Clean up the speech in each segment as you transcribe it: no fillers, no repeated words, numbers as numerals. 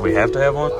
We have to have one?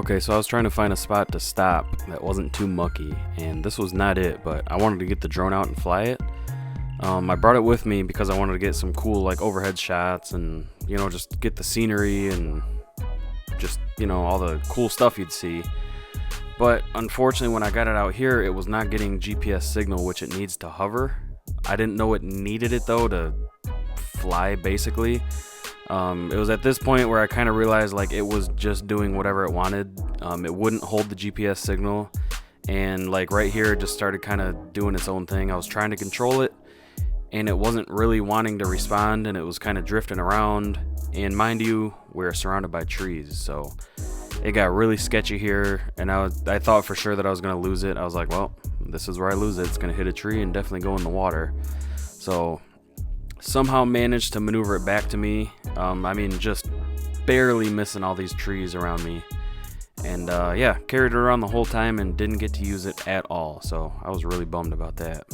Okay, so I was trying to find a spot to stop that wasn't too mucky, and this was not it, but I wanted to get the drone out and fly it. I brought it with me because I wanted to get some cool like overhead shots and, you know, just get the scenery and just, you know, all the cool stuff you'd see. But unfortunately, when I got it out here, it was not getting GPS signal, which it needs to hover. I didn't know it needed it though to fly, basically. It was at this point where I kind of realized like it was just doing whatever it wanted. It wouldn't hold the GPS signal, and like right here it just started kind of doing its own thing. I was trying to control it, and it wasn't really wanting to respond, and it was kind of drifting around. And mind you, we're surrounded by trees, so it got really sketchy here, and I thought for sure that I was going to lose it. I was like, well, this is where I lose it. It's going to hit a tree and definitely go in the water. So somehow managed to maneuver it back to me. I mean, just barely missing all these trees around me. And yeah, carried it around the whole time and didn't get to use it at all. So I was really bummed about that.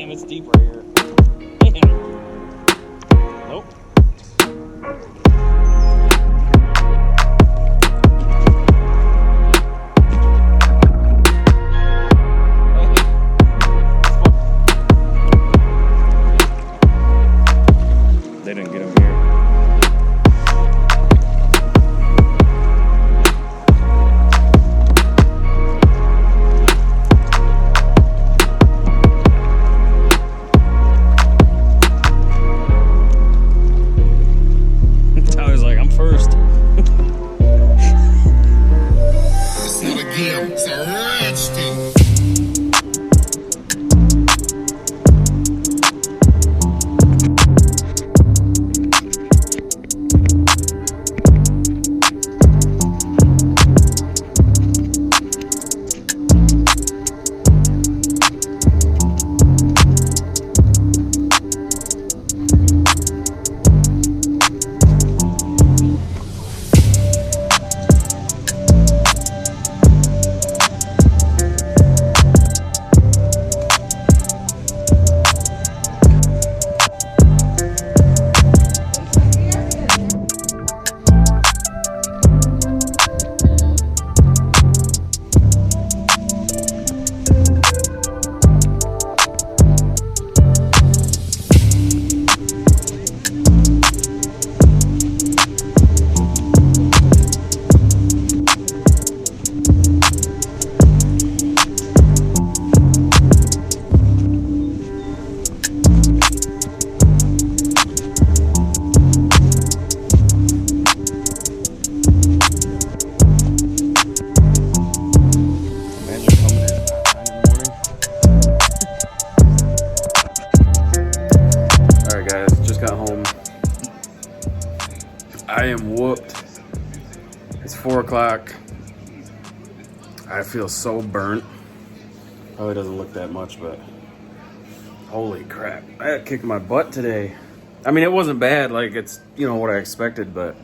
Damn, it's deep right here. Damn. Nope. They didn't get him here. Tyler's like, I'm first. It's not a game, it's a ranch thing. I am whooped. It's 4 o'clock. I feel so burnt. Probably doesn't look that much, but holy crap. I kicked my butt today. I mean, it wasn't bad. Like, it's, you know, what I expected, but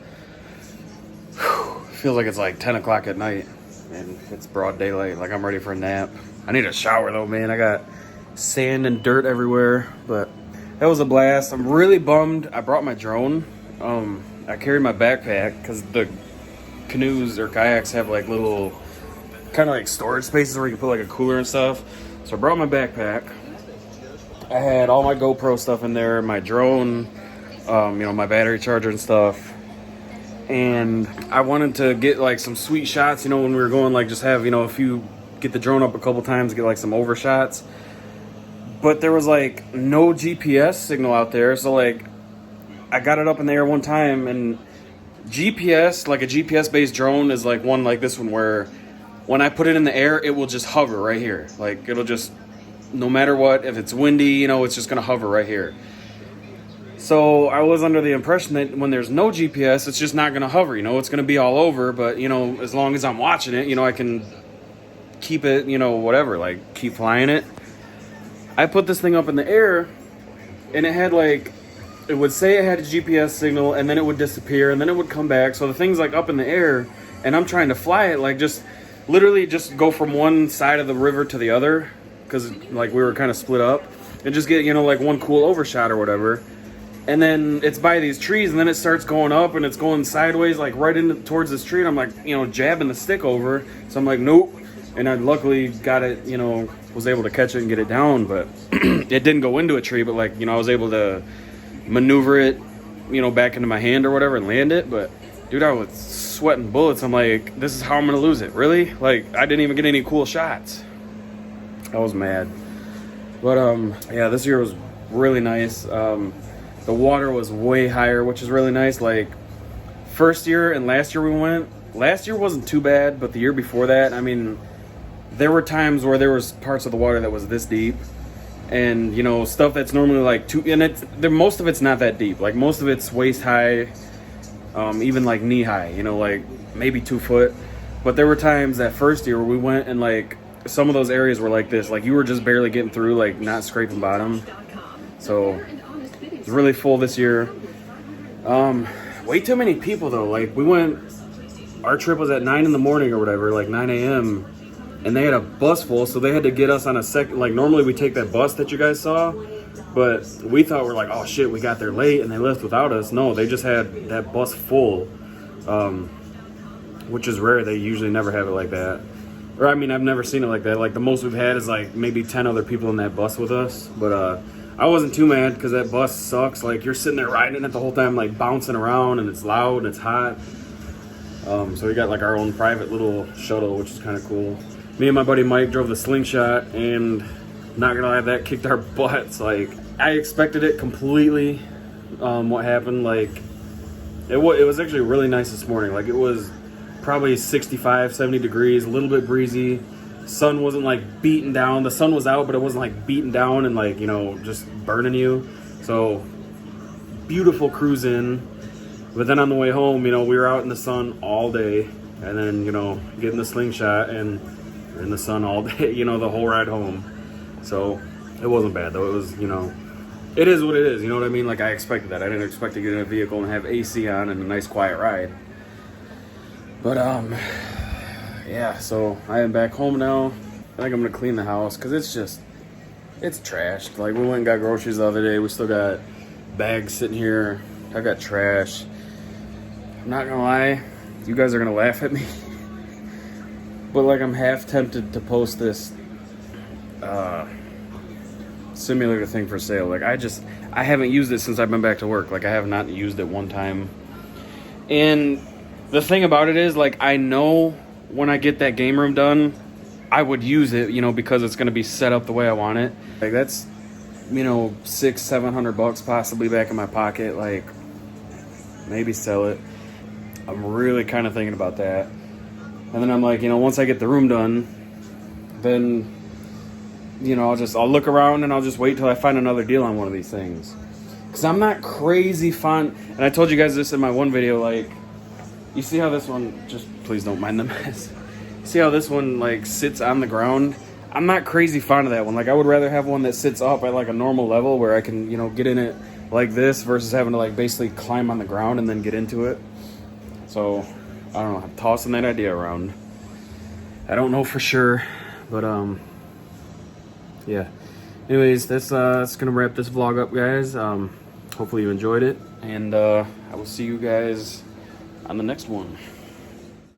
it feels like it's like 10 o'clock at night and it's broad daylight. Like, I'm ready for a nap. I need a shower though, man. I got sand and dirt everywhere, but that was a blast. I'm really bummed. I brought my drone. I carried my backpack because the canoes or kayaks have like little kind of like storage spaces where you can put like a cooler and stuff. So I brought my backpack. I had all my GoPro stuff in there, my drone, you know, my battery charger and stuff. And I wanted to get like some sweet shots, you know, when we were going, like just have, you know, get the drone up a couple times, get like some overshots. But there was like no GPS signal out there. So like I got it up in the air one time, and GPS, like a GPS based drone is like one like this one where when I put it in the air, it will just hover right here. Like it'll just, no matter what, if it's windy, you know, it's just gonna hover right here. So I was under the impression that when there's no GPS, it's just not gonna hover, you know, it's gonna be all over, but you know, as long as I'm watching it, you know, I can keep it, you know, whatever, like keep flying it. I put this thing up in the air and it had like, it would say it had a GPS signal and then it would disappear and then it would come back. So the thing's like up in the air and I'm trying to fly it, like just literally just go from one side of the river to the other, because like we were kind of split up, and just get, you know, like one cool overshot or whatever. And then it's by these trees and then it starts going up and it's going sideways like right into towards this tree, and I'm like, you know, jabbing the stick over. So I'm like, nope. And I luckily got it, you know, was able to catch it and get it down, but it didn't go into a tree, but like, you know, I was able to maneuver it, you know, back into my hand or whatever and land it. But dude, I was sweating bullets. I'm like, this is how I'm gonna lose it, really? Like, I didn't even get any cool shots. I was mad. But yeah, this year was really nice. The water was way higher, which is really nice. Like first year and last year we went, last year wasn't too bad, but the year before that, I mean, there were times where there was parts of the water that was this deep, and you know, stuff that's normally like most of it's not that deep. Like most of it's waist high, even like knee high, you know, like maybe 2 foot. But there were times that first year where we went and like some of those areas were like this, like you were just barely getting through, like not scraping bottom. So it's really full this year. Way too many people though. Like we went, our trip was at 9 in the morning or whatever, like 9 a.m. and they had a bus full, so they had to get us on a second. Like normally we take that bus that you guys saw, but we thought we're like, oh shit, we got there late and they left without us. No, they just had that bus full, which is rare. They usually never have it like that. Or I mean, I've never seen it like that. Like the most we've had is like maybe 10 other people in that bus with us. But I wasn't too mad because that bus sucks. Like you're sitting there riding it the whole time, like bouncing around, and it's loud and it's hot. So we got like our own private little shuttle, which is kind of cool. Me and my buddy Mike drove the Slingshot, and not gonna lie, that kicked our butts. Like I expected it completely. What happened? Like it was actually really nice this morning. Like it was probably 65, 70 degrees, a little bit breezy. Sun wasn't like beating down. The sun was out, but it wasn't like beating down and like, you know, just burning you. So beautiful cruise in. But then on the way home, you know, we were out in the sun all day, and then, you know, getting the Slingshot and in the sun all day, you know, the whole ride home. So it wasn't bad though. It was, you know, it is what it is. You know what I mean? Like I expected that. I didn't expect to get in a vehicle and have AC on and a nice quiet ride. But yeah, so I am back home now. I think I'm gonna clean the house because it's trashed. Like we went and got groceries the other day. We still got bags sitting here. I got trash. I'm not gonna lie, you guys are gonna laugh at me. But like I'm half tempted to post this simulator thing for sale. Like I haven't used it since I've been back to work. Like I have not used it one time. And the thing about it is, like, I know when I get that game room done, I would use it, you know, because it's going to be set up the way I want it. Like, that's, you know, $600-700 possibly back in my pocket. Like, maybe sell it. I'm really kind of thinking about that. And then I'm like, you know, once I get the room done, then, you know, I'll look around and I'll just wait till I find another deal on one of these things. Because I'm not crazy fond, and I told you guys this in my one video, like, you see how this one, just please don't mind the mess. See how this one like sits on the ground? I'm not crazy fond of that one. Like I would rather have one that sits up at like a normal level where I can, you know, get in it like this versus having to like basically climb on the ground and then get into it. So I don't know, I'm tossing that idea around. I don't know for sure, but yeah. Anyways, that's gonna wrap this vlog up, guys. Hopefully you enjoyed it, and I will see you guys on the next one.